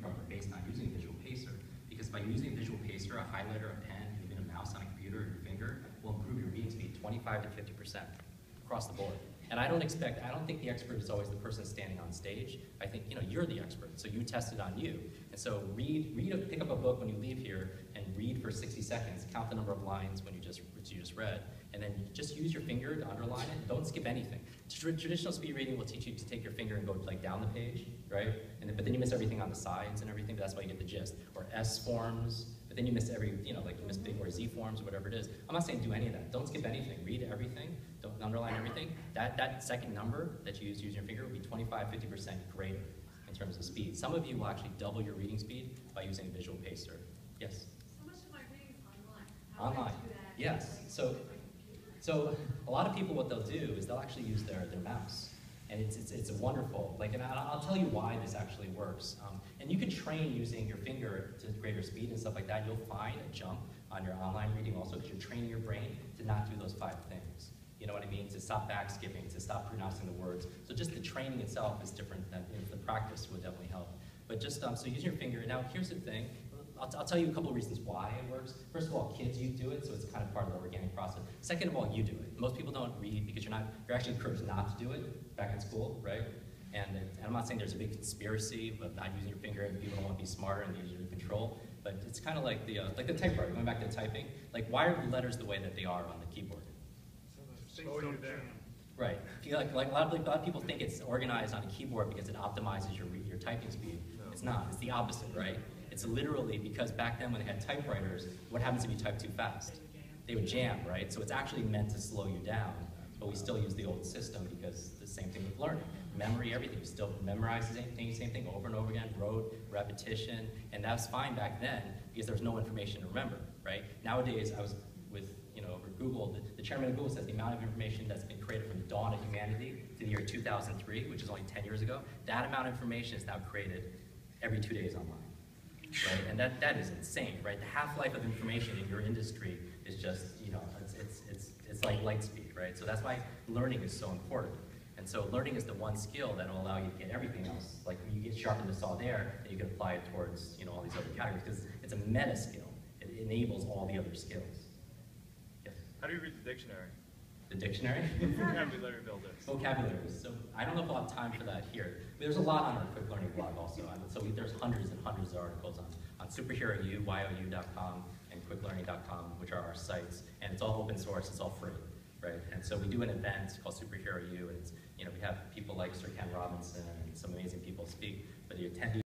are based on using a visual pacer. Because by using a visual pacer, a highlighter, a pen, and even a mouse on a computer or your finger will improve your reading speed 25 to 50% across the board. And I don't think the expert is always the person standing on stage. I think, you're the expert, so you test it on you. And so pick up a book when you leave here and read for 60 seconds, count the number of lines when you just read, and then just use your finger to underline it. Don't skip anything. Traditional speed reading will teach you to take your finger and go like down the page, right? But then you miss everything on the sides and everything, but that's why you get the gist. Or S forms, but then you miss like you miss big or Z forms or whatever it is. I'm not saying do any of that. Don't skip anything. Read everything. Don't underline everything. That second number that you use using your finger will be 25–50% greater in terms of speed. Some of you will actually double your reading speed by using a visual pacer. Yes? So much of my reading is online. How Online. do I do that? Yes. So a lot of people, what they'll do is they'll actually use their mouse. And it's a wonderful, and I'll tell you why this actually works. And you can train using your finger to greater speed and stuff like that. You'll find a jump on your online reading also because you're training your brain to not do those 5 things. You know what I mean? To stop back skipping, to stop pronouncing the words. So just the training itself is different than the practice would definitely help. But just, so using your finger. Now here's the thing. I'll tell you a couple of reasons why it works. First of all, kids, you do it, so it's kind of part of the organic process. Second of all, you do it. Most people don't read because you're actually encouraged not to do it back in school, right? And I'm not saying there's a big conspiracy of not using your finger and people don't want to be smarter and use your control, but it's kind of like the typewriter, going back to typing. Like, why are the letters the way that they are on the keyboard? Slow you down. Right. Like a lot of people think it's organized on a keyboard because it optimizes your typing speed. No. It's not. It's the opposite, right? It's literally because back then when they had typewriters, what happens if you type too fast? They would jam, right? So it's actually meant to slow you down, but we still use the old system because the same thing with learning. Memory, everything. You still memorize the same thing over and over again, rote, repetition, and that's fine back then because there was no information to remember, right? Nowadays, I was with, over Google, the chairman of Google says the amount of information that's been created from the dawn of humanity to the year 2003, which is only 10 years ago, that amount of information is now created every 2 days online. Right? And that is insane, right? The half-life of information in your industry is just, it's like light speed, right? So that's why learning is so important. And so learning is the one skill that will allow you to get everything else. Like when you get sharpened the saw there, then you can apply it towards, all these other categories because it's a meta skill. It enables all the other skills. Yes? How do you read the dictionary? The dictionary? Vocabulary builder. Vocabulary. So I don't know if we'll have time for that here. But there's a lot on our Kwik Learning blog also. So there's hundreds and hundreds of articles on SuperheroU, YOU.com, and QuickLearning.com, which are our sites. And it's all open source, it's all free, right? And so we do an event called SuperheroU, and it's, we have people like Sir Ken Robinson and some amazing people speak, but the attendees